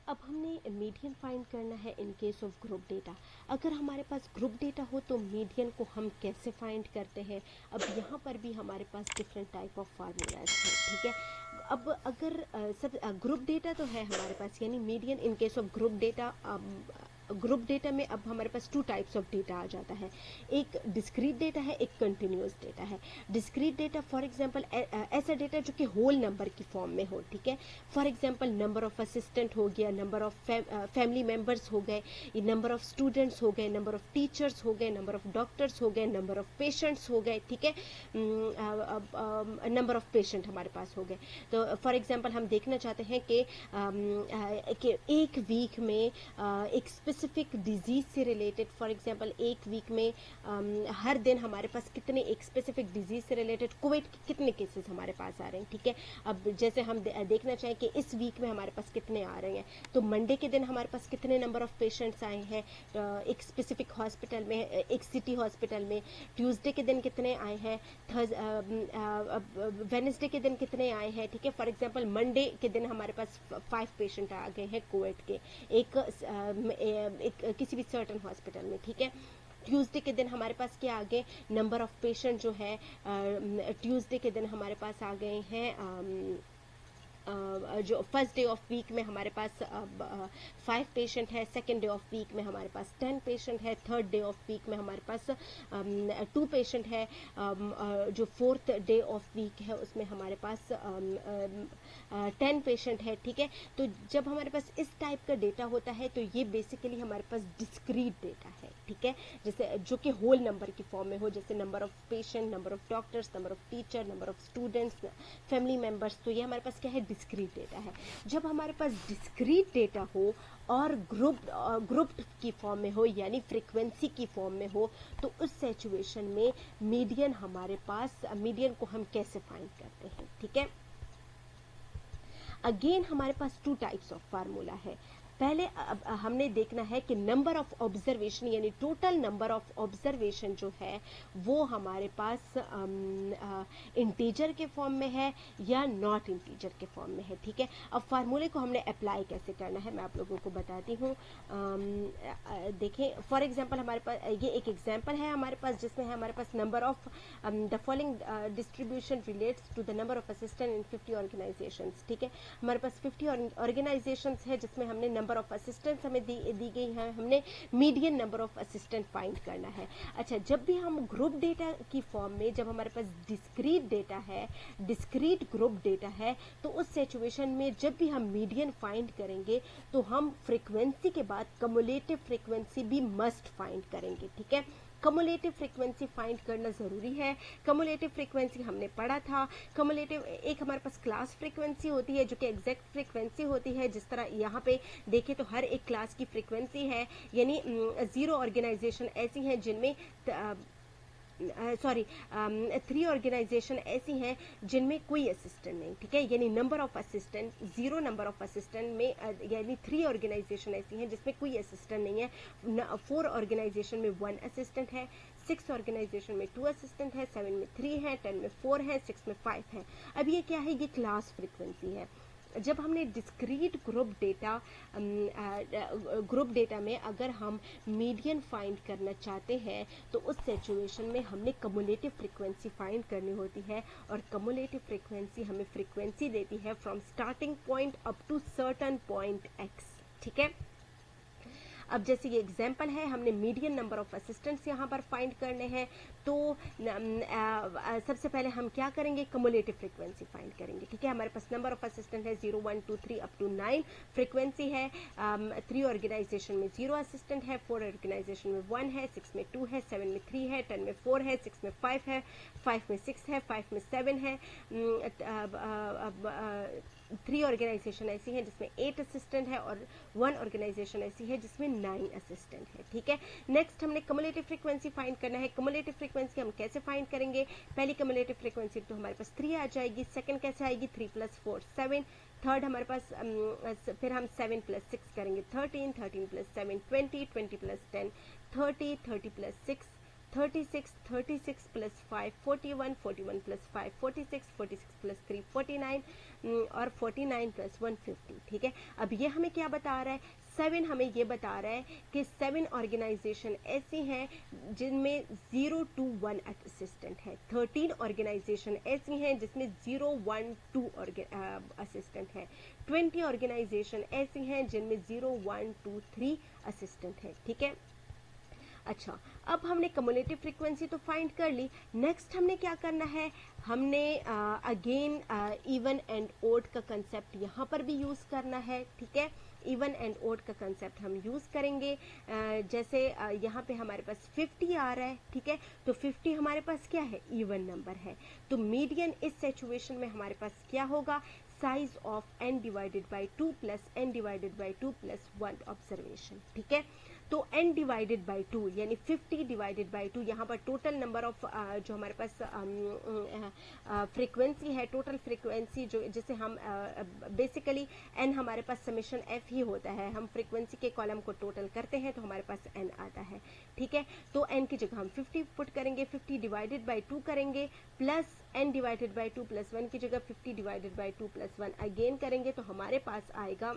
अब हमने median find करना है in case of group data. अगर हमारे पास ग्रुप डेटा हो तो मीडियन को हम कैसे फाइंड करते हैं। अब यहाँ पर भी हमारे पास डिफरेंट टाइप ऑफ फार्मूलाज हैं, ठीक है। अब अगर सब ग्रुप डेटा तो है हमारे पास, यानी median in case of group data. Group data में अब हमारे पास टू टाइप्स ऑफ डेटा आ जाता है, एक डिस्क्रीट डेटा है, एक कंटिन्यूस डेटा है। डिस्क्रीट डेटा फॉर एग्जांपल ऐसा डेटा जो कि होल नंबर की फॉर्म में हो, ठीक है। For example number of assistant हो गया, नंबर ऑफ फैमिली मेंबर्स हो गए, नंबर ऑफ स्टूडेंट्स हो गए, नंबर ऑफ टीचर्स हो गए, नंबर ऑफ डॉक्टर्स हो गए, नंबर ऑफ पेशेंट्स हो गए, ठीक है। नंबर ऑफ पेशेंट हमारे पास हो गए। तो फॉर एग्जांपल हम देखना चाहते हैं कि एक वीक में एक स्पेसिफिक डिजीज से रिलेटेड, फॉर एग्जांपल एक वीक में हर दिन हमारे पास कितने एक स्पेसिफिक डिजीज से रिलेटेड कोविड के कितने केसेस हमारे पास आ रहे हैं, ठीक है। अब जैसे हम देखना चाहें कि इस वीक में हमारे पास कितने आ रहे हैं, तो मंडे के दिन हमारे पास कितने नंबर ऑफ पेशेंट्स आए हैं एक स्पेसिफिक हॉस्पिटल में, एक सिटी हॉस्पिटल में। ट्यूसडे के दिन कितने आए हैं, वेडनेसडे के दिन कितने आए हैं, ठीक है। फॉर एग्जांपल मंडे के दिन हमारे पास 5 पेशेंट आ गए हैं कोविड के एक किसी भी सर्टन हॉस्पिटल में, ठीक है। ट्यूसडे के दिन हमारे पास क्या आ गए, नंबर ऑफ पेशेंट जो है ट्यूसडे के दिन हमारे पास आ गए हैं जो फर्स्ट डे ऑफ वीक में हमारे पास 5 पेशेंट है, सेकेंड डे ऑफ वीक में हमारे पास 10 पेशेंट है, थर्ड डे ऑफ वीक में हमारे पास 2 पेशेंट है, जो फोर्थ डे ऑफ वीक है उसमें हमारे पास 10 पेशेंट है, ठीक है। तो जब हमारे पास इस टाइप का डेटा होता है तो ये बेसिकली हमारे पास डिस्क्रीट डेटा है, ठीक है। जैसे जो कि होल नंबर की फॉर्म में हो, जैसे number of patient, number of doctors, number of teacher, number of students, family members. तो ये हमारे पास क्या है, डिस्क्रीट डेटा है। जब हमारे पास डिस्क्रीट डेटा हो और ग्रुप्ड की फॉर्म में हो, यानी फ्रीक्वेंसी की फॉर्म में हो, तो उस सिचुएशन में मीडियन हमारे पास, मीडियन को हम कैसे फाइंड करते हैं, ठीक है। अगेन हमारे पास 2 टाइप्स ऑफ फार्मूला है। पहले हमने देखना है कि नंबर ऑफ ऑब्जर्वेशन, यानी टोटल नंबर ऑफ ऑब्जर्वेशन जो है वो हमारे पास इंटीजर के फॉर्म में है या नॉट इंटीजर के फॉर्म में है, ठीक है। अब फार्मूले को हमने अप्लाई कैसे करना है मैं आप लोगों को बताती हूँ। देखें फॉर एग्जांपल हमारे पास ये एक एग्जांपल है हमारे पास, जिसमें है हमारे पास number of the following distribution relates to the number of assistant in 50 organisations, ठीक है। हमारे पास 50 ऑर्गेनाइजेशंस है जिसमें हमने नंबर ऑफ असिस्टेंट्स हमें दी गई है, हमने median number of assistant find करना है। अच्छा, जब भी हम ग्रुप डेटा की फॉर्म में, जब हमारे पास डिस्क्रीट डेटा है, डिस्क्रीट ग्रुप डेटा है, तो उस सिचुएशन में जब भी हम मीडियन फाइंड करेंगे तो हम फ्रीक्वेंसी के बाद कम्युलेटिव फ्रीक्वेंसी भी मस्ट फाइंड करेंगे, ठीक है। कम्युलेटिव फ्रीक्वेंसी फाइंड करना ज़रूरी है। कम्युलेटिव फ्रीक्वेंसी हमने पढ़ा था। कम्युलेटिव एक हमारे पास क्लास फ्रीक्वेंसी होती है जो कि एग्जैक्ट फ्रीक्वेंसी होती है। जिस तरह यहाँ पे देखें तो हर एक क्लास की फ्रीक्वेंसी है, यानी 0 ऑर्गेनाइजेशन ऐसी हैं जिनमें 3 ऑर्गेनाइजेशन ऐसी हैं जिनमें कोई असिस्टेंट नहीं, ठीक है। यानी number of assistant 0 number of assistant में, यानी 3 ऑर्गेनाइजेशन ऐसी हैं जिसमें कोई असिस्टेंट नहीं है। 4 ऑर्गेनाइजेशन में 1 असिस्टेंट है, 6 ऑर्गेनाइजेशन में 2 असिस्टेंट है, 7 में 3 है, 10 में 4 है, 6 में 5 है। अब ये क्या है, ये क्लास फ्रीक्वेंसी है। जब हमने डिस्क्रीट ग्रुप डेटा में अगर हम मीडियन फाइंड करना चाहते हैं तो उस सिचुएशन में हमने कम्युलेटिव फ्रीक्वेंसी फाइंड करनी होती है, और कम्युलेटिव फ्रीक्वेंसी हमें फ्रीक्वेंसी देती है from starting point up to certain point X, ठीक है। अब जैसे ये एग्जाम्पल है, हमने मीडियन नंबर ऑफ असिस्टेंट्स यहाँ पर फाइंड करने हैं, तो सबसे पहले हम क्या करेंगे, कम्युलेटिव फ्रीक्वेंसी फाइंड करेंगे, ठीक है। हमारे पास नंबर ऑफ असिस्टेंट है 0 1 2 3 अप टू 9, फ्रीक्वेंसी है 3 ऑर्गेनाइजेशन में 0 असिस्टेंट है, 4 ऑर्गेनाइजेशन में 1 है, 6 में 2 है, 7 में 3 है, 10 में 4 है, 6 में 5 है, 5 में 6 है, 5 में 7 है। 3 ऑर्गेनाइजेशन ऐसी हैं जिसमें 8 असिस्टेंट है, और 1 ऑर्गेनाइजेशन ऐसी है जिसमें 9 असिस्टेंट है, ठीक है। नेक्स्ट हमने कम्युलेटिव फ्रीक्वेंसी फाइंड करना है। कम्युलेटिव फ्रीक्वेंसी हम कैसे फाइंड करेंगे, पहली कम्युलेटिव फ्रीक्वेंसी तो हमारे पास 3 आ जाएगी, सेकंड कैसे आएगी, 3 + 4 7, थर्ड हमारे पास फिर हम 7 + 6 करेंगे 13, 13 + 7 20, 20 + 10 30, 30 + 6 36, 36 प्लस 5 41, 41 प्लस 5 46, 46 प्लस 3 49 और 49 प्लस 1 50। ठीक है, अब ये हमें क्या बता रहा है, 7 हमें ये बता रहा है कि 7 ऑर्गेनाइजेशन ऐसी हैं जिनमें 0 to 1 असिस्टेंट है। 13 ऑर्गेनाइजेशन ऐसी हैं जिसमें 0 1 2 असिस्टेंट है। 20 ऑर्गेनाइजेशन ऐसी हैं जिनमें 0 1 2 3 असिस्टेंट है। ठीक है, अच्छा, अब हमने कम्युलेटिव फ्रीक्वेंसी तो फाइंड कर ली। नेक्स्ट हमने क्या करना है, हमने अगेन इवन एंड ओड का कंसेप्ट यहाँ पर भी यूज करना है। ठीक है, इवन एंड ओड का कंसेप्ट हम यूज करेंगे। जैसे यहाँ पे हमारे पास 50 आ रहा है। ठीक है, तो 50 हमारे पास क्या है, इवन नंबर है। तो मीडियन इस सिचुएशन में हमारे पास क्या होगा, size of n divided by 2 plus n divided by 2 plus 1 observation. ठीक है, तो n डिवाइडेड बाई 2 यानी 50 डिवाइडेड बाई 2, यहाँ पर टोटल नंबर ऑफ जो हमारे पास फ्रीक्वेंसी है, टोटल फ्रीक्वेंसी जो जिसे हम बेसिकली n हमारे पास समेशन f ही होता है। हम फ्रीक्वेंसी के कॉलम को टोटल करते हैं तो हमारे पास n आता है। ठीक है, तो n की जगह हम 50 पुट करेंगे, 50 डिवाइडेड बाई 2 करेंगे, plus n divided by 2 plus 1 की जगह 50 डिवाइडेड बाई 2 प्लस 1 अगेन करेंगे तो हमारे पास आएगा,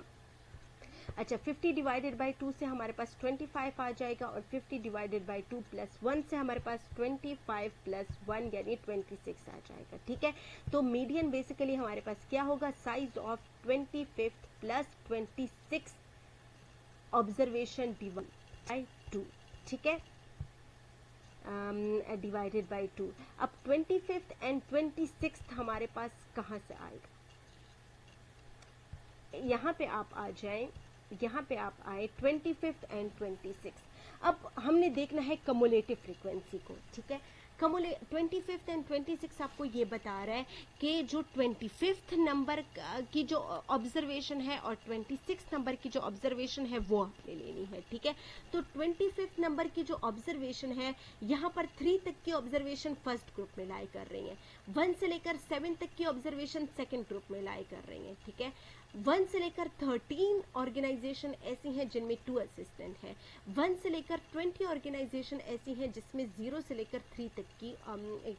अच्छा 50 डिवाइडेड बाई 2 से हमारे पास 25 आ जाएगा और 50 डिवाइडेड बाई 2 प्लस 1 से हमारे पास 25 प्लस 1 यानी 26 आ जाएगा। ठीक है, तो मीडियन बेसिकली हमारे पास क्या होगा, size of 25 plus 26 observation divide by 2। ठीक है, डिवाइडेड बाई 2। अब 25 एंड 26 हमारे पास कहाँ से आएगा, यहाँ पे आप आ जाएं, यहाँ पे आप आए 25 एंड 26। अब हमने देखना है कम्युलेटिव फ्रीक्वेंसी को। ठीक है, 25 एंड 26 आपको ये बता रहा है कि जो 25 नंबर की जो ऑब्जर्वेशन है और 26 नंबर की जो ऑब्जर्वेशन है वो आपने लेनी है। ठीक है, तो 25 नंबर की जो ऑब्जर्वेशन है, यहाँ पर 3 तक की ऑब्जर्वेशन फर्स्ट ग्रुप में लाई कर रही है, 1 से लेकर 7 तक की ऑब्जर्वेशन सेकेंड ग्रुप में लाई कर रही है। ठीक है, 1 से लेकर 13 ऑर्गेनाइजेशन ऐसी हैं जिनमें 2 असिस्टेंट है। 1 से लेकर 20 ऑर्गेनाइजेशन ऐसी हैं जिसमें 0 से लेकर 3 तक की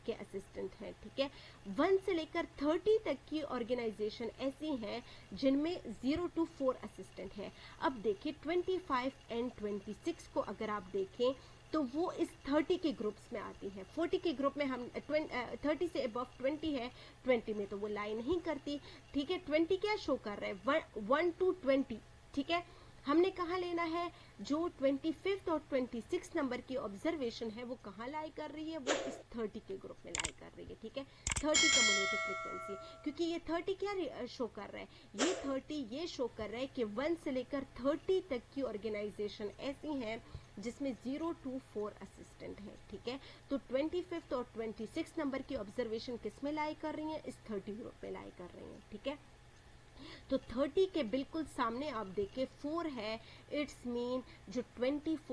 के असिस्टेंट हैं। ठीक है, 1 से लेकर 30 तक की ऑर्गेनाइजेशन ऐसी हैं जिनमें 0 to 4 असिस्टेंट है। अब देखिए 25 एंड 26 को अगर आप देखें तो वो इस 30 के ग्रुप्स में आती है। 40 के ग्रुप में हम 30 से अबव 20 है, 20 में तो वो लाई नहीं करती। ठीक है, 20 क्या शो कर रहा है, 1 to 20। ठीक है, हमने कहाँ लेना है, जो 25 और 26 नंबर की ऑब्जर्वेशन है वो कहाँ लाई कर रही है, वो इस 30 के ग्रुप में लाई कर रही है। ठीक है, 30 कम्युलेटिव फ्रीक्वेंसी, क्योंकि ये 30 क्या शो कर रहा है, ये 30 ये शो कर रहा है कि 1 से लेकर 30 तक की ऑर्गेनाइजेशन ऐसी हैं जिसमें 0 to 4 असिस्टेंट है। ठीक है, तो 25 और 26 नंबर की ऑब्जर्वेशन किस में लाई कर रही हैं, इस 30 ग्रुप में लाई कर रही हैं। ठीक है, तो 30 के बिल्कुल सामने आप देखें 4 है, इट्स मीन जो 24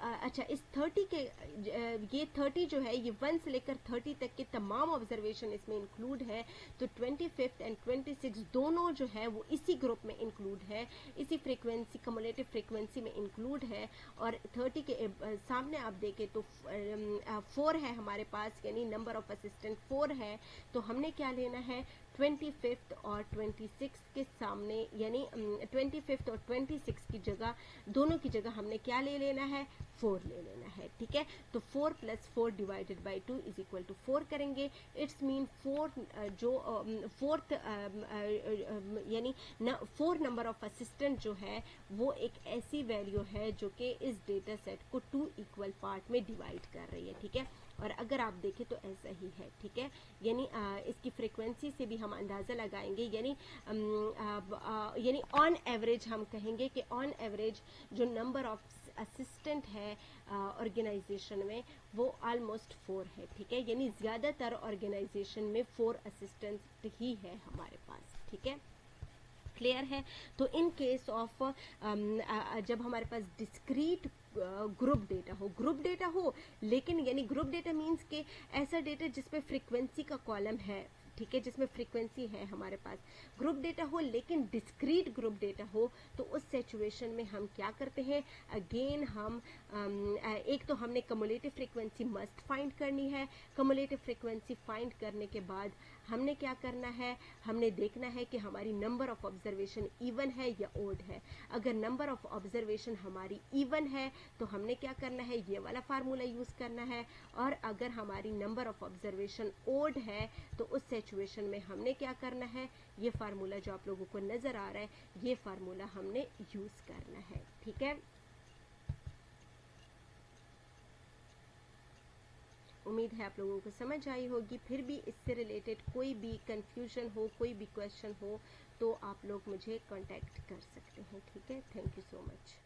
अच्छा इस 30 के ये 30 जो है ये 1 से लेकर 30 तक के तमाम ऑब्जर्वेशन इसमें इंक्लूड है। तो 25 एंड 26 दोनों जो है वो इसी ग्रुप में इंक्लूड है, इसी फ्रीक्वेंसी कम्युलेटिव फ्रीक्वेंसी में इंक्लूड है। और 30 के सामने आप देखें तो 4 है हमारे पास, यानी नंबर ऑफ असिस्टेंट 4 है। तो हमने क्या लेना है, 25 और 26 के सामने यानी 25 और 26 की जगह, दोनों की जगह हमने क्या ले लेना है, 4 ले लेना है। ठीक है, तो 4 plus 4 divided by 2 is equal to 4 करेंगे। इट्स मीन 4 जो फोर्थ यानी 4 नंबर ऑफ असिस्टेंट जो है वो एक ऐसी वैल्यू है जो कि इस डेटा सेट को 2 इक्वल पार्ट में डिवाइड कर रही है। ठीक है, और अगर आप देखें तो ऐसा ही है। ठीक है, यानी इसकी फ्रीक्वेंसी से भी हम अंदाज़ा लगाएंगे, यानी ऑन एवरेज हम कहेंगे कि ऑन एवरेज जो नंबर ऑफ असिस्टेंट है ऑर्गेनाइजेशन में वो ऑलमोस्ट 4 है। ठीक है, यानी ज़्यादातर ऑर्गेनाइजेशन में 4 असिस्टेंट ही है हमारे पास। ठीक है, क्लियर है। तो इन केस ऑफ जब हमारे पास डिस्क्रीट ग्रुप डेटा हो लेकिन यानी ग्रुप डेटा मीन्स के ऐसा डेटा जिसपे फ्रीक्वेंसी का कॉलम है, ठीक है, जिसमें फ्रीक्वेंसी है हमारे पास। ग्रुप डेटा हो लेकिन डिस्क्रीट ग्रुप डेटा हो, तो उस सिचुएशन में हम क्या करते हैं, अगेन हम एक तो हमने कम्युलेटिव फ्रीक्वेंसी मस्ट फाइंड करनी है। कम्युलेटिव फ्रीक्वेंसी फाइंड करने के बाद हमने क्या करना है, हमने देखना है कि हमारी नंबर ऑफ ऑब्जर्वेशन इवन है या ओड है। अगर नंबर ऑफ ऑब्जर्वेशन हमारी इवन है तो हमने क्या करना है, ये वाला फार्मूला यूज करना है। और अगर हमारी नंबर ऑफ ऑब्जर्वेशन ओड है तो उस सिचुएशन में हमने क्या करना है, ये फार्मूला जो आप लोगों को नजर आ रहा है, ये फार्मूला हमने यूज करना है। ठीक है, उम्मीद है आप लोगों को समझ आई होगी। फिर भी इससे रिलेटेड कोई भी कंफ्यूजन हो, कोई भी क्वेश्चन हो, तो आप लोग मुझे कांटेक्ट कर सकते हैं। ठीक है, थैंक यू सो मच।